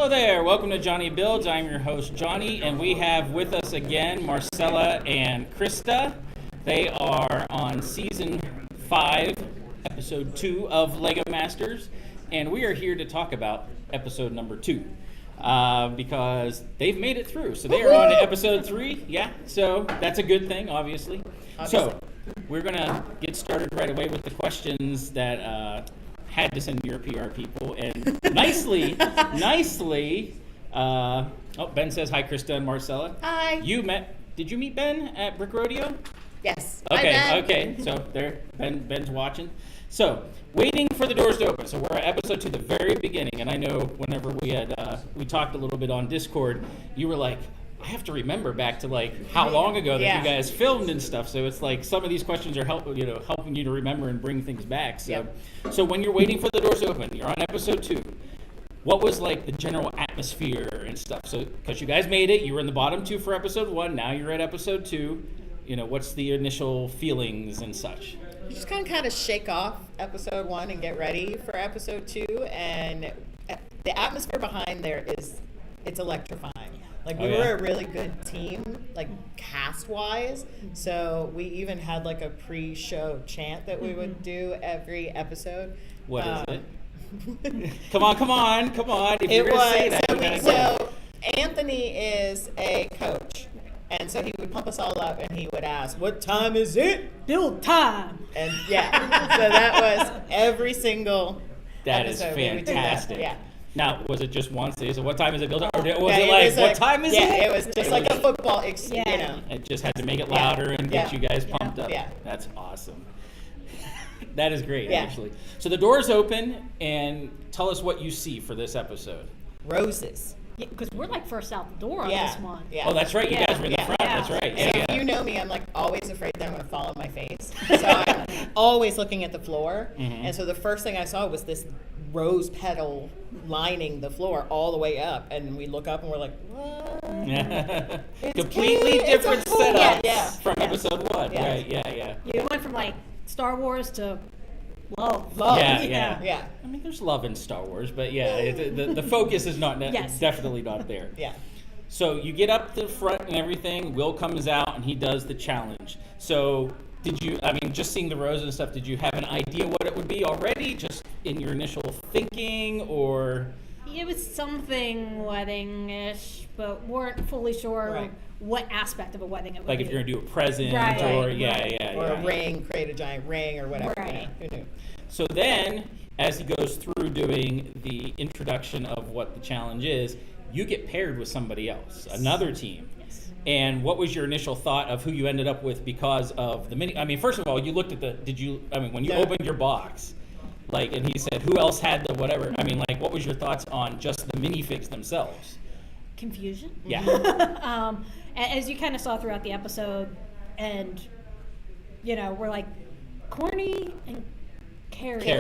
Hello there, welcome to JonnyBuildz. I'm your host Johnny, and we have with us again Marcella and Krista. They are on season 5, episode 2 of Lego Masters, and we are here to talk about episode number 2 because they've made it through. So they are on to episode 3, so that's a good thing, obviously. So we're going to get started right away with the questions that had to send your PR people, and nicely, Ben says hi, Krista and Marcella. Hi. Did you meet Ben at Brick Rodeo? Yes. Okay, so there, Ben's watching. So, waiting for the doors to open. So we're at episode 2, the very beginning, and I know whenever we talked a little bit on Discord, you were like, I have to remember back to like how long ago that you guys filmed and stuff. So it's like some of these questions are helping you to remember and bring things back. So, so when you're waiting for the doors to open, you're on episode 2. What was like the general atmosphere and stuff? So because you guys made it, you were in the bottom 2 for episode 1. Now you're at episode 2. What's the initial feelings and such? You just kind of shake off episode 1 and get ready for episode 2. And the atmosphere behind there it's electrifying. Like, we were a really good team, like, cast-wise, so we even had, like, a pre-show chant that we would do every episode. What is it? Come on. If you're going to say that, so Anthony is a coach, and so he would pump us all up, and he would ask, what time is it? Build time! And, so that was every single That episode. is fantastic. Yeah. Now, was it just once? So what time is it built? Or was it like, what time is it? Yeah, it was just like a football, It just had to make it louder and get you guys pumped up. Yeah. That's awesome. That is great, actually. So the doors open, and tell us what you see for this episode. Roses. Yeah, because we're like first out the door on this one. Yeah. Oh, that's right. You guys were in the front. That's right. So if you know me, I'm like always afraid that I'm going to fall on my face. So I'm always looking at the floor. Mm-hmm. And so the first thing I saw was this rose petal lining the floor all the way up. And we look up and we're like, what? Completely different setup from episode 1. Yeah. Right, yeah. You went from like Star Wars to love. Yeah. I mean, there's love in Star Wars, but the focus is not definitely not there. Yeah. So you get up to the front and everything. Will comes out and he does the challenge. So just seeing the roses and stuff, did you have an idea what it would be already, just in your initial thinking, or? It was something wedding-ish, but weren't fully sure what aspect of a wedding it would be. Like if you're going to do a present, or a ring, create a giant ring or whatever. Right. Who knew? So then, as he goes through doing the introduction of what the challenge is, you get paired with somebody else, another team. Yes. And what was your initial thought of who you ended up with because of the mini? I mean, first of all, you looked at when you opened your box, and he said, who else had the whatever? I mean, what was your thoughts on just the minifigs themselves? Confusion. Yeah. As you kind of saw throughout the episode, and, we're like, Corny and Carrie.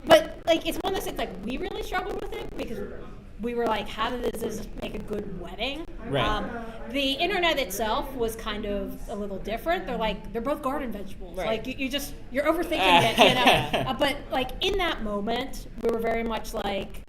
But, it's one of those things, we really struggled with it because we were like, how does this make a good wedding? Right. The internet itself was kind of a little different. They're both garden vegetables. Right. You're overthinking it, but in that moment, we were very much like,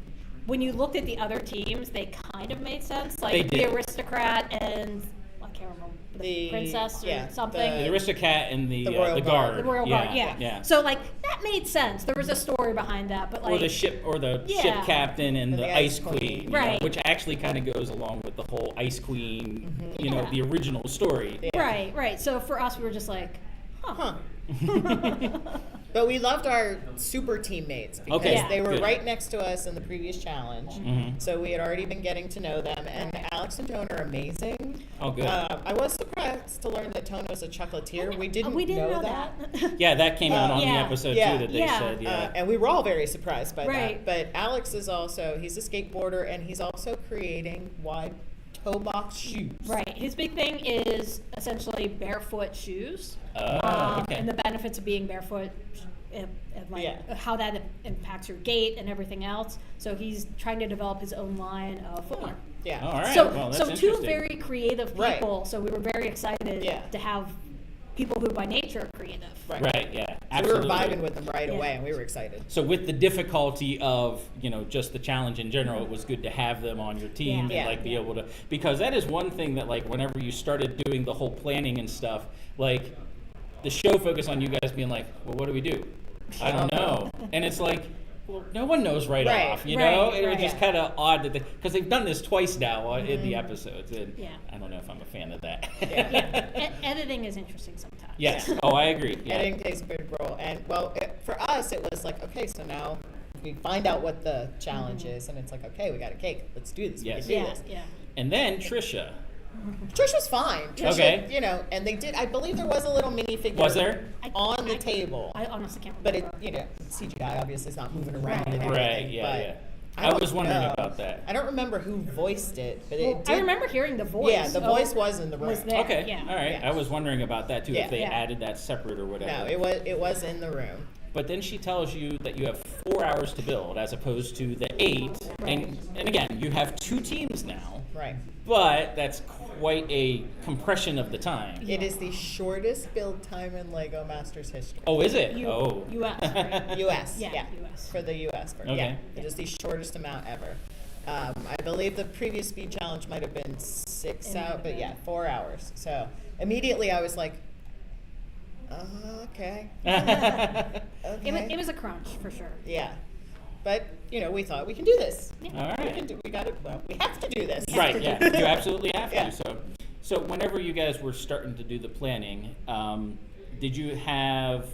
when you looked at the other teams, they kind of made sense. The aristocrat and I can't remember the princess or something. The aristocrat and the royal guard. The royal guard, yeah. So that made sense. There was a story behind that, but or the ship ship captain and the ice queen, right? Which actually kind of goes along with the whole ice queen, the original story. Yeah. Right. So for us, we were just like, huh. But we loved our super teammates because they were right next to us in the previous challenge. Mm-hmm. So we had already been getting to know them. And Alex and Tone are amazing. Oh, good. I was surprised to learn that Tone was a chocolatier. We didn't know that. Yeah, that came out on the episode too that they said. Yeah. And we were all very surprised by that. But Alex is he's a skateboarder, and he's also creating wide toe box shoes. Right. His big thing is essentially barefoot shoes. And the benefits of being barefoot, and how that impacts your gait and everything else. So he's trying to develop his own line of footwear. Yeah. All right. So two very creative people. So we were very excited to have people who by nature are creative. Right, yeah. So Absolutely. we were vibing with them right Yeah. away, and we were excited. So with the difficulty of, just the challenge in general, it was good to have them on your team Yeah. and be able to, because that is one thing that whenever you started doing the whole planning and stuff, the show focused on you guys being like, well, what do we do? I don't know. And it's like, well, no one knows right off, you know? Right, It was just kind of odd that because they've done this twice now in the episodes, and Yeah. I don't know if I'm a fan of that. Editing is interesting sometimes. Yes. Oh, I agree. Yeah. Editing plays a big role. And, well, for us, it was like, okay, so now we find out what the challenge is, and it's like, okay, we got a cake. Let's do this. Yes. We can do Yeah, this. yeah. And then Trisha. Trish was fine. Trisha, Okay. And they did, I believe there was a little minifigure. Was there? On the table. I honestly can't But remember. CGI obviously is not moving around. Right. And Right, everything, yeah, but yeah. I I was wondering know. about that. I don't remember who voiced it, but Well, it did. I remember hearing the voice. Yeah, the voice was in the room. was there. Okay. Yeah. All right. Yeah. I was wondering about that too, Yeah. if they Yeah. added that separate or whatever. No, it was in the room. But then she tells you that you have 4 hours to build as opposed to the 8. And again, you have 2 teams now, Right. but that's quite a compression of the time. It is the shortest build time in Lego Masters history. Oh, is it? U.S., right? U.S. Yeah, Yeah. US. For the U.S. version. Okay. Yeah. It is the shortest amount ever. I believe the previous speed challenge might have been 6 It might out, have but been. yeah, 4 hours. So immediately I was like, okay. Okay. It was a crunch for sure. Yeah. But, we thought we can do this. All We right. can do, we have to do this. Right, yeah, you absolutely have Yeah. to. So whenever you guys were starting to do the planning, did you have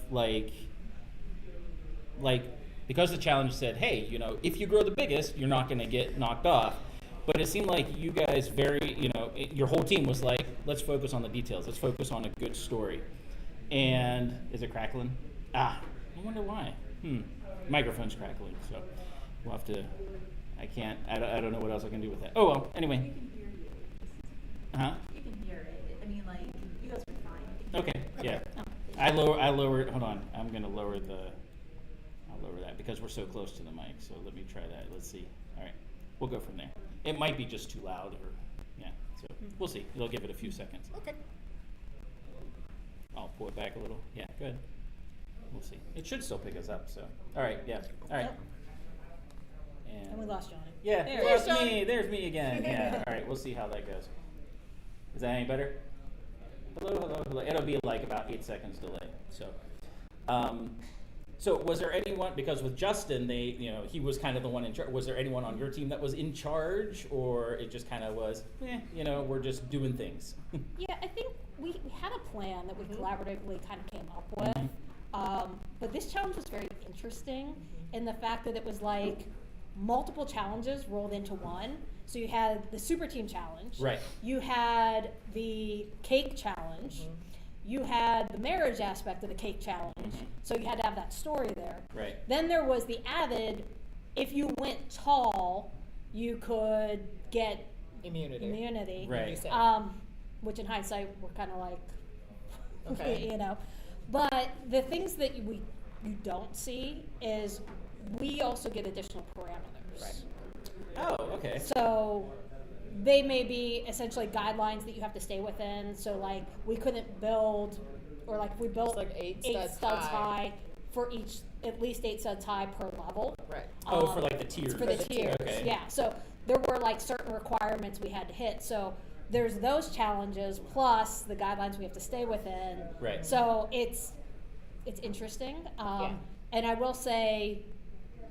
because the challenge said, hey, if you grow the biggest, you're not going to get knocked off. But it seemed like you guys your whole team was like, let's focus on the details. Let's focus on a good story. And is it crackling? I wonder why. Microphone's crackling, so we'll have to. I don't know what else I can do with that. Oh well. Anyway. Uh-huh. You can hear it. I mean, you guys were fine. Okay. Yeah. I lowered. Hold on. I'm gonna lower that because we're so close to the mic. So let me try that. Let's see. All right. We'll go from there. It might be just too loud, or yeah. So we'll see. It'll give it a few seconds. Okay. I'll pull it back a little. Yeah. Good. We'll see. It should still pick us up. So. All right. Yeah. All right. And we lost Johnny. Yeah, There's there's me. There's me again. Yeah. All right. We'll see how that goes. Is that any better? Hello, hello, hello. It'll be like about 8 seconds delay. So was there anyone, because with Justin, he was kind of the one in charge. Was there anyone on your team that was in charge, or it just kind of was, we're just doing things? Yeah, I think we had a plan that we collaboratively kind of came up with. But this challenge was very interesting in the fact that it was like multiple challenges rolled into one. So you had the super team challenge. Right. You had the cake challenge. You had the marriage aspect of the cake challenge. So you had to have that story there. Right. Then there was the added, if you went tall, you could get immunity. Right. Which in hindsight, we're kind of like, Okay. But the things that you don't see is we also get additional parameters. Right. Oh, okay. So they may be essentially guidelines that you have to stay within. So we couldn't build, or if we built It's like eight studs studs high for each, at least 8 studs high per level. Right. For the tiers. For the tiers, Okay. yeah. So there were certain requirements we had to hit. So there's those challenges plus the guidelines we have to stay within. Right. So it's interesting. And I will say,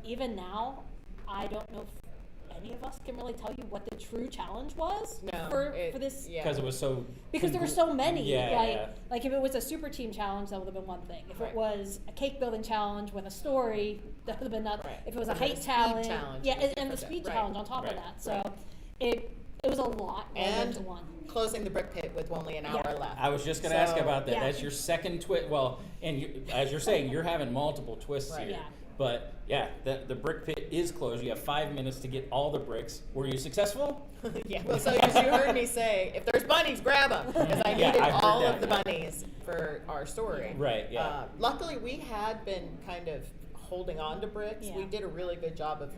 even now, I don't know if any of us can really tell you what the true challenge was No, for this. Yeah. Because it was so. Because there were so many. Yeah. Like if it was a super team challenge, that would have been one thing. If Right. it was a cake building challenge with a story, that would have been another. Right. If it was a If it was height speed challenge, challenge, yeah, it was and the different. speed Right. challenge on top Right. of that. So Right. it was a lot rolled And into one. closing the brick pit with only an hour Yeah. left. I was just going to ask So- about that. Yeah. That's your second twist. Well, and as you're saying, you're having multiple twists Right. here. Yeah. But yeah, the brick pit is closed. You have 5 minutes to get all the bricks. Were you successful? Yeah. Well, so as you heard me say, if there's bunnies, grab them, because I Yeah, needed I've heard all that. of the bunnies for our story. Right, yeah. Luckily, we had been kind of holding on to bricks. Yeah. We did a really good job of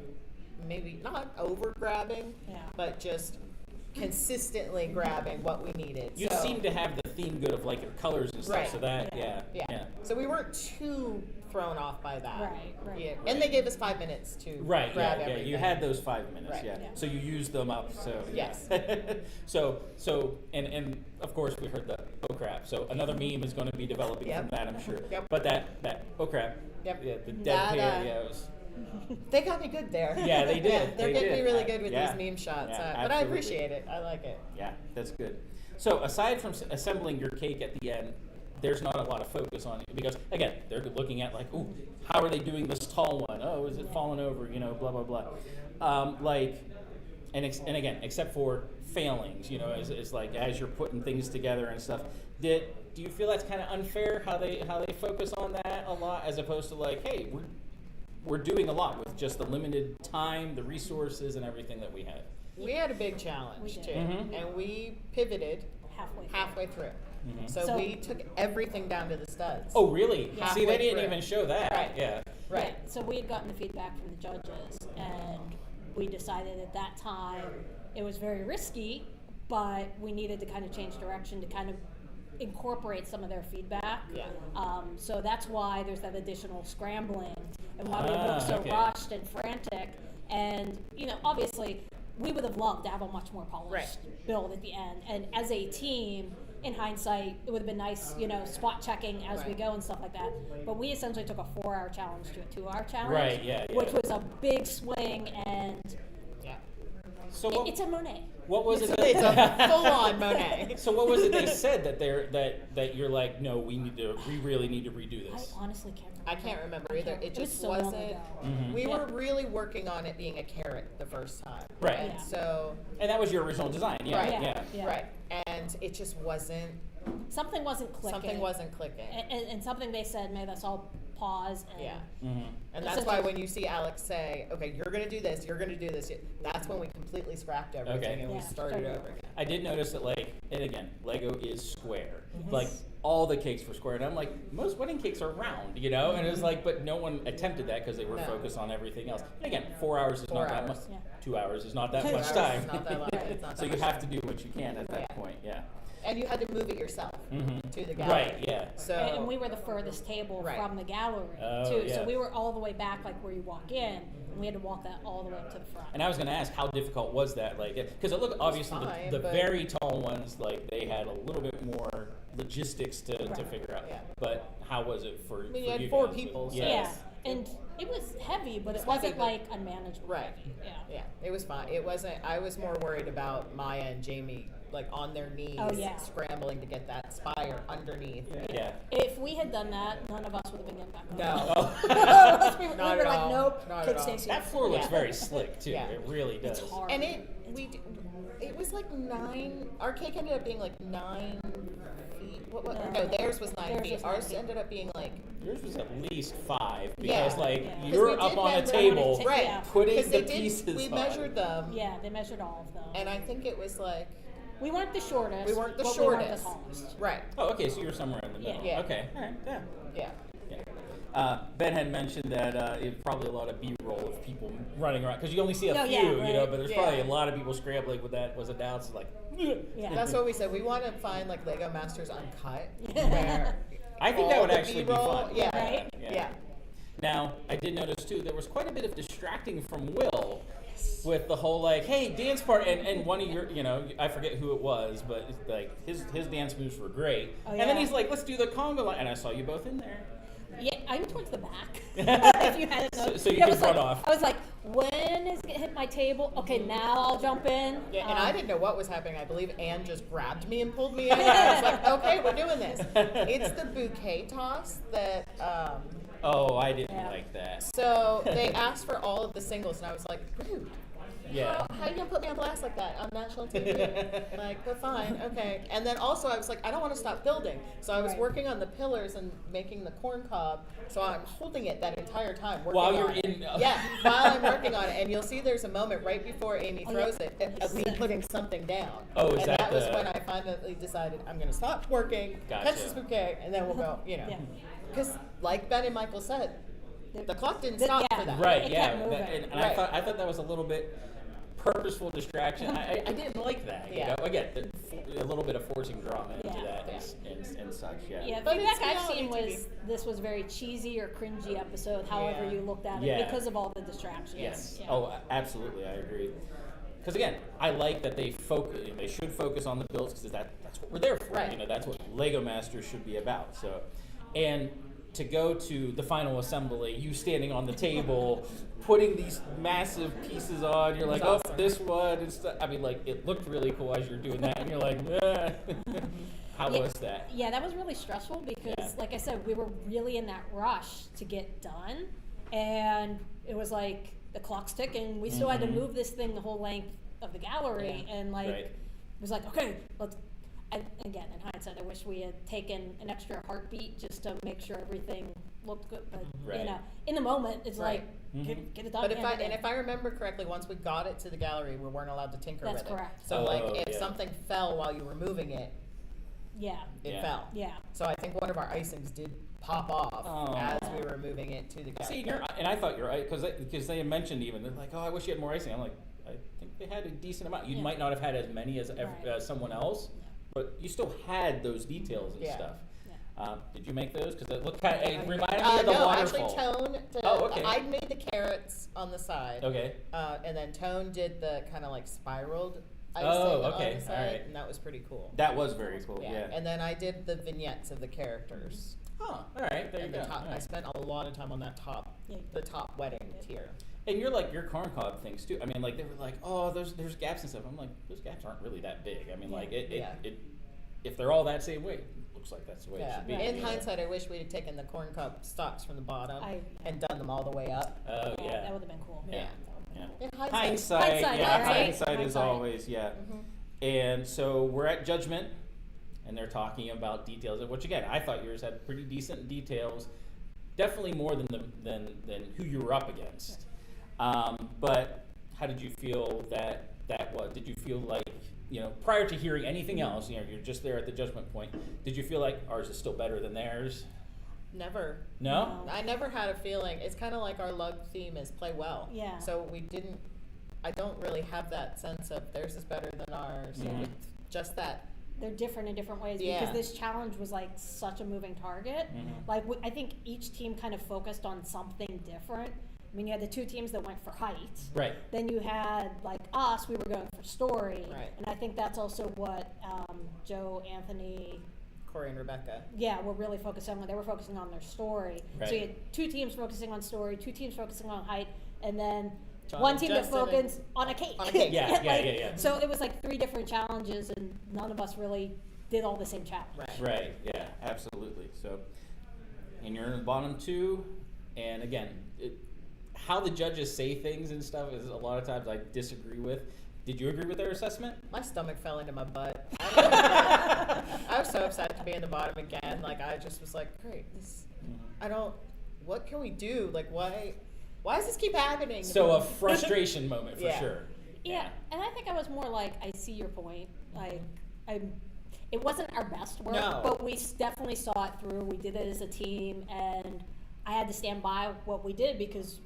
maybe not over grabbing, Yeah. but just consistently grabbing what we needed. You So- seem to have the theme good of like your colors and stuff. Right. So that, Yeah. So we weren't too thrown off by that. Right. Yeah. And they gave us 5 minutes to Right, grab yeah, everything. you had those 5 minutes, Right. yeah. Yeah. So you used them up, so. Yeah. Yes. And of course we heard the oh crap. So another meme is going to be developing Yep. from that, I'm sure. Yep. But that oh crap. Yep. Yeah, the dead That, pair, yeah, it was. They got me good there. Yeah, they did. Yeah, they're They getting did. me really good with Yeah. these meme shots. Yeah, But I absolutely. appreciate it. I like it. Yeah, that's good. So aside from assembling your cake at the end, there's not a lot of focus on it because again, they're looking at like, ooh, how are they doing this tall one? Oh, is it falling over? You know, blah blah blah. And again, except for failings, you know, it's like as you're putting things together and stuff. Do you feel that's kind of unfair how they focus on that a lot as opposed to like, hey, we're doing a lot with just the limited time, the resources, and everything that we have. We had a big challenge We did. too, Mhm. and we pivoted halfway through. through. Mhm. So we took everything down to the studs. Oh, really? Yeah. See, they Halfway didn't through. even show that. Right. Yeah. Right. Yeah, so we had gotten the feedback from the judges, and we decided at that time it was very risky, but we needed to kind of change direction to kind of incorporate some of their feedback. Yeah. So that's why there's that additional scrambling and why we look so okay. rushed and frantic. And, you know, obviously, we would have loved to have a much more polished build at the end. And as a team, in hindsight, it would have been nice, you know, spot checking as we Right. go and stuff like that. But we essentially took a 4-hour challenge to a 2-hour challenge. Right, yeah, yeah. Which was a big swing, and Yeah. So it's a Monet. what was it? It's a full-on Monet. So what was it they said that you're like, no, we really need to redo I this. honestly can't remember. I can't remember either. It was just so long wasn't. ago. Mhm. We Yeah. were really working on it being a carrot the first time. Right. And Yeah. so, And that was your original design, yeah. Right. Yeah. Yeah. right. And it just wasn't. Something wasn't clicking. Something wasn't clicking. And something they said made us all pause. And Yeah. Mm-hmm. And that's why when you see Alex say, okay, you're going to do this, you're going to do this, that's when we completely scrapped everything Okay. and we Yeah, started started over again. I did notice that, like, and again, Lego is square. Mm-hmm. Like, all the cakes were square. And I'm like, most wedding cakes are round, you know? And it was like, but no one attempted that because they were No. focused on everything else. And again, 4 hours is 4 not that much. hours. Yeah. 2 hours is not that 2 much hours time. is not that long. It's not So that you much have time. to do what you can at that Yeah. point, yeah. And you had to move it yourself Mhm. to the gallery. Right, yeah. So, And we were the furthest table Right. from the gallery Oh, too. yeah. So we were all the way back, like where you walk in, and we had to walk that all the way up to the front. And I was going to ask, how difficult was that? Like, because it looked obviously fine, the but- very tall ones, like they had a little bit more logistics to figure out. Yeah. But how was it for? mean, for you had you 4 guys? people, so- Yeah, Yes. and it was heavy, but it It's wasn't heavy, but- like unmanageable. right. Yeah. Yeah, it was fine. It wasn't, I was more worried about Maya and Jamie, like on their knees, Oh, yeah. scrambling to get that spire underneath. Yeah. If we had done that, none of us would have been getting back on. No. Oh. we were Not like, at all. nope, Not kid at all. stays here. That floor looks Yeah. very slick too. Yeah. It really does. It's hard. And it was like 9, our cake ended up being like 9 feet. No, theirs was 9 Theirs feet. was 9 Ours feet. ended up being like, Yours was at least 5 because Yeah. like Yeah. 'Cause you're we up did on a measure- table Yeah. right. putting 'Cause the they did, pieces we on. measured them, Yeah, they measured all of them. and I think it was like, We weren't the shortest. We weren't the but shortest. We weren't the tallest. right. Oh, okay. So you were somewhere in the middle. Yeah. Okay. All right. Yeah. Yeah. Yeah. Ben had mentioned that it probably a lot of B-roll of people running around because you only see a Oh, few, yeah, you know, right. but there's Yeah. probably a lot of people scrambling with that. Was it down? It's like. Yeah. That's what we said. We want to find like Lego Masters Uncut, Yeah. where I think all that would the actually be B-roll- fun. Yeah. Right? Yeah. Now, I did notice too, there was quite a bit of distracting from Will with the whole like, hey, dance part, and one of your, you know, I forget who it was, but it's like his dance moves were great. Oh, And then yeah. he's like, let's do the conga line, and I saw you both in there. Yeah, I'm towards the back. If you hadn't So- noticed. so you I could was run like, off. I was like, when is it hit my table? Okay, now I'll jump in. Yeah, and I didn't know what was happening. I believe Anne just grabbed me and pulled me in. And I was like, okay, we're doing this. It's the bouquet toss that, Oh, I didn't Yeah. like that. so they asked for all of the singles, and I was like, rude. Yeah. How are you going to put me on blast like that on national TV? Like, but fine, okay. And then also I was like, I don't want to stop building. So I was Right. working on the pillars and making the corn cob. So I'm holding it that entire time. Working While you're on it. in- Yeah, while I'm working on it. And you'll see there's a moment right before Amy Oh, throws yeah. it of me putting something down. Oh, is and that that was the- when I finally decided I'm going to stop working, Gotcha. catch this bouquet, and then we'll go, you know. Yeah. Because like Ben and Michael said, the clock didn't The- stop yeah. for that. Right, It yeah. kept moving. And Right. I thought that was a little bit purposeful distraction. I didn't like that. You know? Again, a little bit of forcing drama into that and such. Yeah, But feedback it's I've seen reality was this was very cheesy or cringy episode, however you looked at it, because of all the distractions. Yes. Yeah. Oh, absolutely. I agree. Because again, I like that they focus. They should focus on the builds because that's what we're there for. Right. You know, that's what Lego Masters should be about. So, and to go to the final assembly, you standing on the table, putting these massive pieces on, you're like, awesome. oh, this one. I mean, like, it looked really cool as you're doing that, and you're like, how was that? Yeah, that was really stressful because, like I said, we were really in that rush to get done, and it was like the clock's ticking. We still had to move this thing the whole length of the gallery, and like it was like, okay, let's. And again, in hindsight, I wish we had taken an extra heartbeat just to make sure everything looked good. But you know, in the moment, it's like get it done. But if I remember correctly, once we got it to the gallery, we weren't allowed to tinker with it. That's correct. So if something fell while you were moving it, it fell. Yeah. So I think one of our icings did pop off as we were moving it to the gallery. See, and I thought you're right because they had mentioned even they're like, oh, I wish you had more icing. I'm like, I think they had a decent amount. You might not have had as many as someone else, but you still had those details and stuff. Did you make those? Because it looked kind of, it reminded me of the waterfall. Actually, Tone. I made the carrots on the side. Okay. And then Tone did the kind of like spiraled icing okay. on the side, All right. and that was pretty cool. That was very cool. Yeah. And then I did the vignettes of the characters. Oh, all right. There you go. Top, I spent a lot of time on that the top wedding tier. And you're like your corn cob things too. I mean, like they were like, oh, there's gaps and stuff. I'm like, those gaps aren't really that big. I mean, like it if they're all that same way, it looks like that's the way it should be. In hindsight, I wish we had taken the corn cob stalks from the bottom and done them all the way up. Oh yeah. That would have been cool. Yeah. In Hindsight is always And so we're at Judgment, and they're talking about details, which again, I thought yours had pretty decent details, definitely more than than who you were up against. But how did you feel that was? Did you feel like, you know, prior to hearing anything else, you know, you're just there at the judgment point, did you feel like ours is still better than theirs? Never. No? I never had a feeling. It's kind of like our lug theme is play well. Yeah. So I don't really have that sense of theirs is better than ours. It's just that. They're different in different ways because this challenge was like such a moving target. Like I think each team kind of focused on something different. I mean, you had the two teams that went for height. Right. Then you had, like us, we were going for story. Right. And I think that's also what Joe, Anthony, Corey and Rebecca. Yeah, were really focusing on. They were focusing on their story. Right. So you had two teams focusing on story, two teams focusing on height, and then John one and team that Justin focused on a cake. on a cake. Yeah. So it was like three different challenges, and none of us really did all the same challenge. Right. Yeah. Absolutely. So, and you're in the bottom two, and again, how the judges say things and stuff is a lot of times I disagree with. Did you agree with their assessment? My stomach fell into my butt. I was so upset to be in the bottom again. Like, I just was like, great, what can we do? Like, why does this keep happening? So a frustration moment for sure. Yeah, and I think I was more like, I see your point. Like, it wasn't our best work, but we definitely saw it through. We did it as a team, and I had to stand by what we did because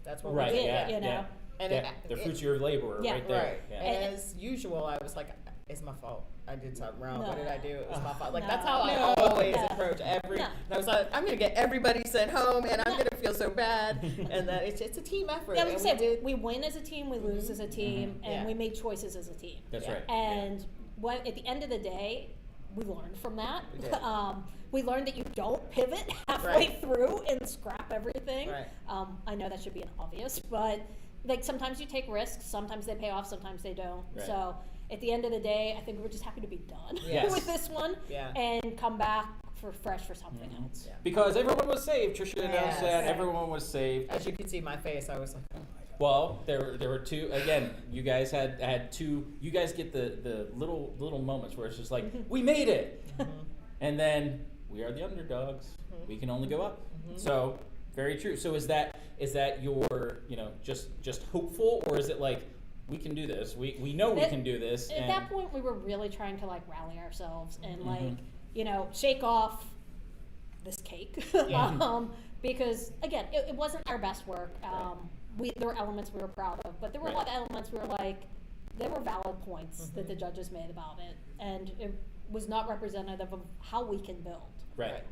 that's what we did, you know. And the fruits of your labor right there. Right. Yeah. And as usual, I was like, it's my fault. I did something wrong. No. What did I do? It was my fault. Like, No. that's how I always approach every. And I was like, I'm going to get everybody sent home, and I'm going to feel so bad. And that it's a team effort. Yeah, I would say we win as a team, we lose as a team, and we made choices as a team. That's right. And at the end of the day, we learned from that. We did. We learned that you don't pivot halfway through and scrap everything. Right. I know that should be an obvious, but like sometimes you take risks, sometimes they pay off, sometimes they don't. Right. So at the end of the day, I think we're just happy to be done Yes. with this one and come back for something else. Yeah. Because everyone was saved. Trisha announced that Yes. everyone was saved. As you can see my face, I was like, oh my God. Well, there were two. Again, you guys had two. You guys get the little moments where it's just like, we made it, and then we are the underdogs. We can only go up. So very true. So is that your, you know, just hopeful, or is it like, we can do this? We know we can do this. At that point, we were really trying to like rally ourselves and like, you know, shake off this cake. Because again, it wasn't our best work. there were elements we were proud of, but there were a Right. lot of elements we were like, there were valid points that the judges made about it, and it was not representative of how we can build. Right.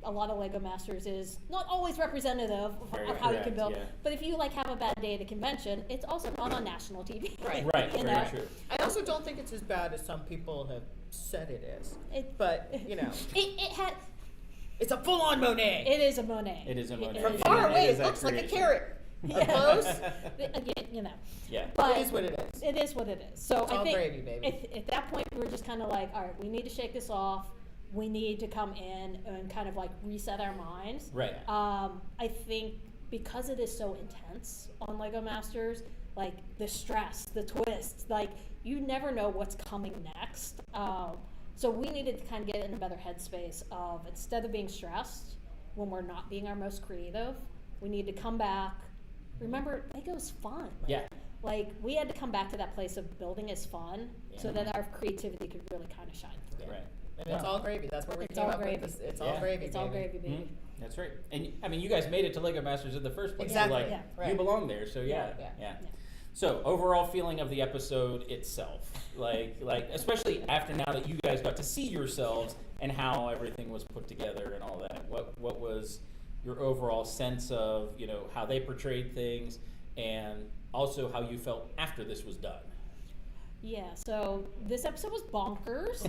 A lot of Lego Masters is not always representative Very of how you correct, can build. yeah. But if you like have a bad day at a convention, it's also not on national TV. Right. Right, You very know? true. I also don't think it's as bad as some people have said it is. But, It had. it's a full-on Monet. It is a Monet. It is a Monet. From It far is away, a it looks like a creation. carrot. Yeah. Close. Again, Yeah. But It is what it is. It is what it is. So It's I all think gravy, baby. At that point we were just kind of like, all right, we need to shake this off. We need to come in and kind of like reset our minds. Right. I think because it is so intense on Lego Masters, like the stress, the twists, like you never know what's coming next. So we needed to kind of get in a better headspace of, instead of being stressed when we're not being our most creative, we need to come back. Remember, Lego's fun. Yeah. Like we had to come back to that place of building is fun, so that our creativity could really kind of shine through. Right. And it's all gravy. That's what we It's came all up gravy. with. It's Yeah. all gravy, It's all baby. gravy, baby. Mhm. That's right. And I mean, you guys made it to Lego Masters in the first place. Exactly. So, like, Yeah. Right. you belong there. So yeah. Yeah. Yeah. So overall feeling of the episode itself, like especially after now that you guys got to see yourselves and how everything was put together and all that. What was your overall sense of, how they portrayed things, and also how you felt after this was done? Yeah, so this episode was bonkers.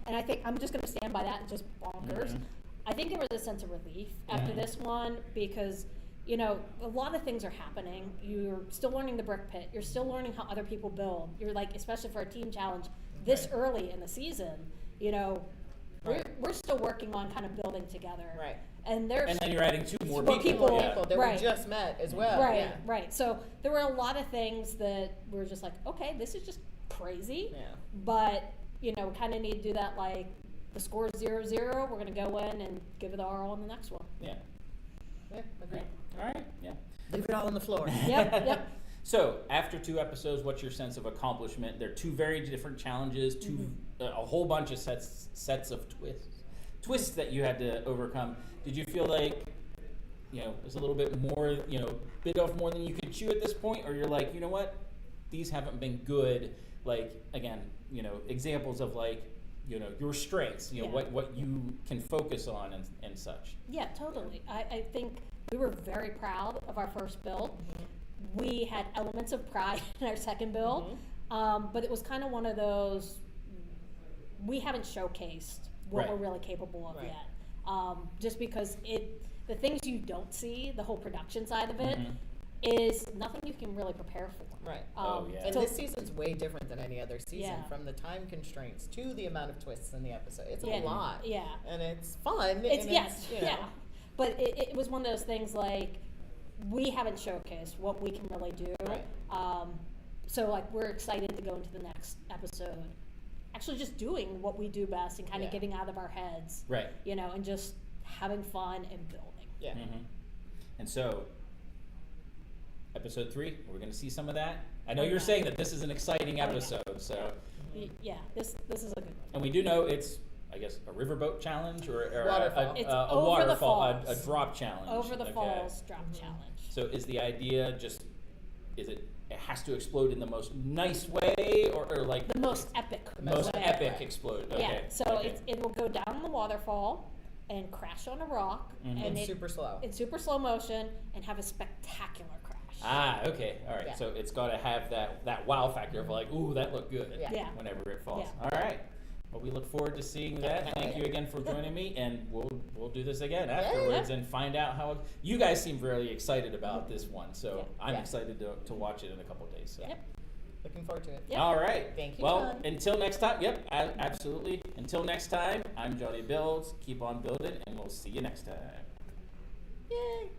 And I think I'm just going to stand by that, just bonkers. Mhm. I think there was a sense of relief after Mhm. this one because, a lot of things are happening. You're still learning the brick pit. You're still learning how other people build. You're like, especially for a team challenge this Right. early in the season, we're still working on kind of building together. Right. And there's And then you're adding two more More people. people. Yeah. People that Right. we just met as well. Right, Yeah. right. So there were a lot of things that were just like, okay, this is just crazy. Yeah. But, kind of need to do that, like, the score is 0-0. We're going to go in and give it our all on the next one. Yeah. Yeah, agreed. All right. Yeah. Leave it all on the floor. Yep. So, after 2 episodes, what's your sense of accomplishment? They're 2 very different challenges, a whole bunch of sets of twists that you had to overcome. Did you feel like, there's a little bit more, bit off more than you could chew at this point? Or you're like, you know what? These haven't been good. Like, again, examples of like, your strengths, Yeah. what you can focus on and such. Yeah, totally. I think we were very proud of our first build. We had elements of pride in our second build, but it was kind of one of those, we haven't showcased what Right. we're really capable of Right. yet. Just because the things you don't see, the whole production side of it, Mhm. is nothing you can really prepare for. Right. Oh, yeah. And so- this season's way different than any other season, Yeah. from the time constraints to the amount of twists in the episode. It's Yeah. a lot. Yeah. And it's fun. It's and yes, it's, yeah. But it was one of those things like we haven't showcased what we can really do. Right. So like we're excited to go into the next episode, actually just doing what we do best and kind of Yeah. getting out of our heads, Right. and just having fun and building. Yeah. Mm-hmm. And so, episode 3, we're going to see some of that. I know you're saying that this is an exciting episode, so, Yeah, this is a good one. and we do know it's, I guess, a riverboat challenge or Waterfall. It's a over the waterfall, a falls. drop challenge. Over the Okay. falls drop challenge. So is the idea just, it has to explode in the most nice way or like The most epic. most way. epic explode? Okay. Yeah, so okay. it will go down the waterfall and crash on a rock, Mhm. and It's super slow. in super slow motion, and have a spectacular crash. Ah, okay, all right. Yeah. So it's got to have that wow factor of like, ooh, that looked good. Yeah. Yeah. Whenever it falls. Yeah. All right. Well, we look forward to seeing that. Thank you again for joining me, and we'll do this again afterwards and find out how. You guys seem really excited about this one, so I'm Yeah. excited to watch it in a couple of days. So. Yeah. Looking forward to it. Yep. All right. Thank you, Well, John. until next time. Yep, absolutely. Until next time, I'm JonnyBuildz. Keep on building, and we'll see you next time. Yay.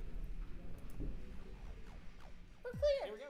We're clear. Here we go.